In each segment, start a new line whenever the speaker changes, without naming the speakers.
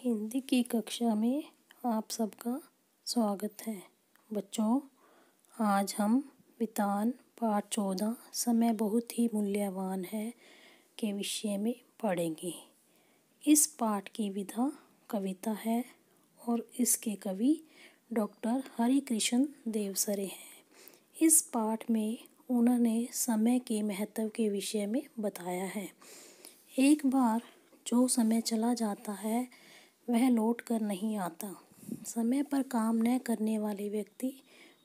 हिंदी की कक्षा में आप सबका स्वागत है। बच्चों, आज हम वितान पाठ 14 समय बहुत ही मूल्यवान है के विषय में पढ़ेंगे। इस पाठ की विधा कविता है और इसके कवि डॉक्टर हरिकृष्ण देवसरे हैं। इस पाठ में उन्होंने समय के महत्व के विषय में बताया है। एक बार जो समय चला जाता है वह लौट कर नहीं आता। समय पर काम न करने वाले व्यक्ति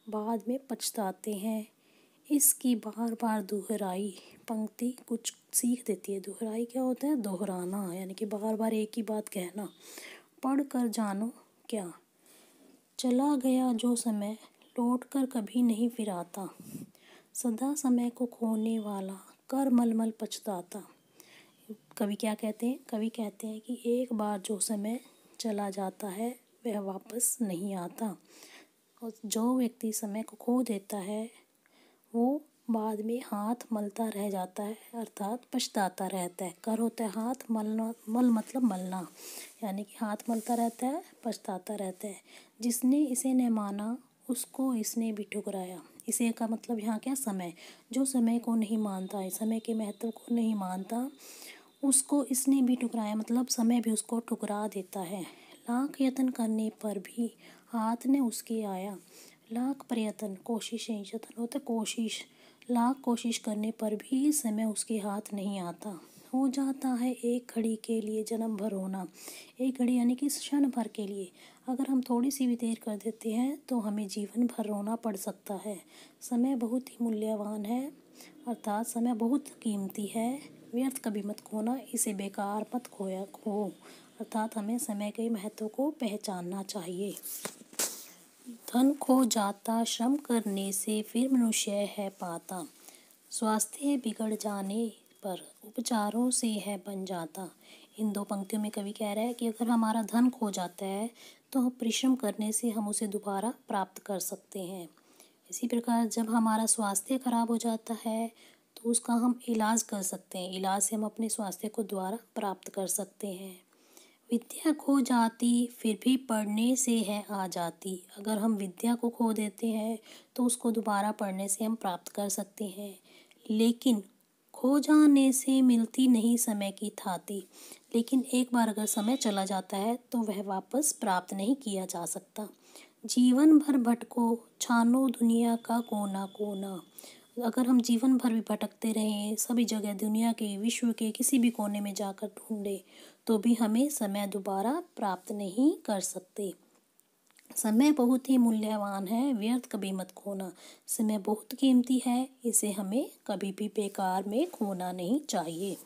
बाद में पछताते हैं। इसकी बार बार दोहराई पंक्ति कुछ सीख देती है। दोहराई क्या होता है? दोहराना, यानी कि बार बार एक ही बात कहना। पढ़ कर जानो क्या, चला गया जो समय लौट कर कभी नहीं फिर आता। सदा समय को खोने वाला कर मलमल पछताता। कवि क्या कहते हैं? कवि कहते हैं कि एक बार जो समय चला जाता है वह वापस नहीं आता, और जो व्यक्ति समय को खो देता है वो बाद में हाथ मलता रह जाता है, अर्थात पछताता रहता है। कर होता है हाथ, मलना, मल मतलब मलना, यानी कि हाथ मलता रहता है, पछताता रहता है। जिसने इसे न माना उसको इसने भी ठुकराया। इसे का मतलब यहाँ क्या? समय। जो समय को नहीं मानता है, समय के महत्व को नहीं मानता, उसको इसने भी ठुकराया, मतलब समय भी उसको ठुकरा देता है। लाख यत्न करने पर भी हाथ ने उसके आया। लाख प्रयत्न, कोशिशें, यत्न होता कोशिश, लाख कोशिश करने पर भी समय उसके हाथ नहीं आता। हो जाता है एक घड़ी के लिए जन्म भर होना। एक घड़ी यानी कि क्षण भर के लिए। अगर हम थोड़ी सी भी देर कर देते हैं तो हमें जीवन भर रोना पड़ सकता है। समय बहुत ही मूल्यवान है, अर्थात समय बहुत कीमती है। व्यर्थ कभी मत खोना, इसे बेकार मत खो, अर्थात हमें समय के महत्व को पहचानना चाहिए। धन खो जाता श्रम करने से फिर मनुष्य है पाता। स्वास्थ्य बिगड़ जाने पर उपचारों से है बन जाता। इन दो पंक्तियों में कवि कह रहा है कि अगर हमारा धन खो जाता है तो परिश्रम करने से हम उसे दोबारा प्राप्त कर सकते हैं। इसी प्रकार जब हमारा स्वास्थ्य खराब हो जाता है तो उसका हम इलाज कर सकते हैं। इलाज से हम अपने स्वास्थ्य को दोबारा प्राप्त कर सकते हैं। विद्या खो जाती फिर भी पढ़ने से है आ जाती। अगर हम विद्या को खो देते हैं तो उसको दोबारा पढ़ने से हम प्राप्त कर सकते हैं। लेकिन खो जाने से मिलती नहीं समय की थाती। लेकिन एक बार अगर समय चला जाता है तो वह वापस प्राप्त नहीं किया जा सकता। जीवन भर भटको छानो दुनिया का कोना कोना। अगर हम जीवन भर भी भटकते रहें, सभी जगह दुनिया के, विश्व के किसी भी कोने में जाकर ढूंढे तो भी हमें समय दोबारा प्राप्त नहीं कर सकते। समय बहुत ही मूल्यवान है, व्यर्थ कभी मत खोना। समय बहुत कीमती है, इसे हमें कभी भी बेकार में खोना नहीं चाहिए।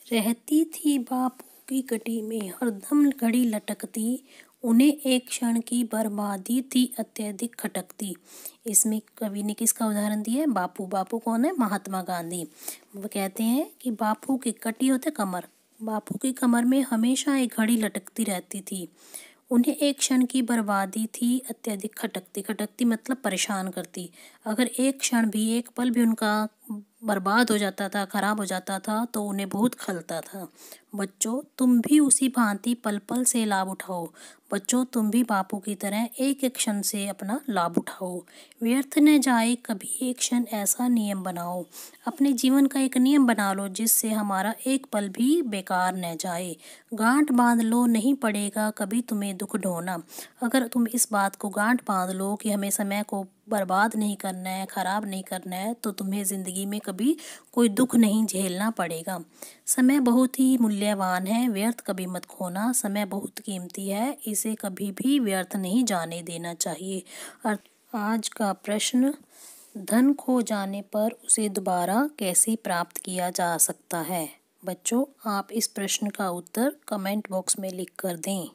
रहती थी बापू की कटी में हरदम घड़ी लटकती, उन्हें एक क्षण की बर्बादी थी अत्यधिक खटकती। इसमें कवि ने किसका उदाहरण दिया है? बापू। बापू कौन है? महात्मा गांधी। वो कहते हैं कि बापू की कटी होते कमर, बापू की कमर में हमेशा एक घड़ी लटकती रहती थी। उन्हें एक क्षण की बर्बादी थी अत्यधिक खटकती। खटकती मतलब परेशान करती। अगर एक क्षण भी, एक पल भी उनका बर्बाद हो जाता था, खराब हो जाता था तो उन्हें बहुत खलता था। बच्चों, तुम भी उसी भांति पल पल से लाभ उठाओ। बच्चों, तुम भी बापू की तरह एक एक क्षण से अपना लाभ उठाओ। व्यर्थ न जाए कभी एक क्षण, ऐसा नियम बनाओ। अपने जीवन का एक नियम बना लो जिससे हमारा एक पल भी बेकार न जाए। गांठ बांध लो, नहीं पड़ेगा कभी तुम्हें दुख ढोना। अगर तुम इस बात को गांठ बांध लो कि हमें समय को बर्बाद नहीं करना है, खराब नहीं करना है, तो तुम्हें ज़िंदगी में कभी कोई दुख नहीं झेलना पड़ेगा। समय बहुत ही मूल्यवान है, व्यर्थ कभी मत खोना। समय बहुत कीमती है, इसे कभी भी व्यर्थ नहीं जाने देना चाहिए। और आज का प्रश्न, धन खो जाने पर उसे दोबारा कैसे प्राप्त किया जा सकता है? बच्चों, आप इस प्रश्न का उत्तर कमेंट बॉक्स में लिख कर दें।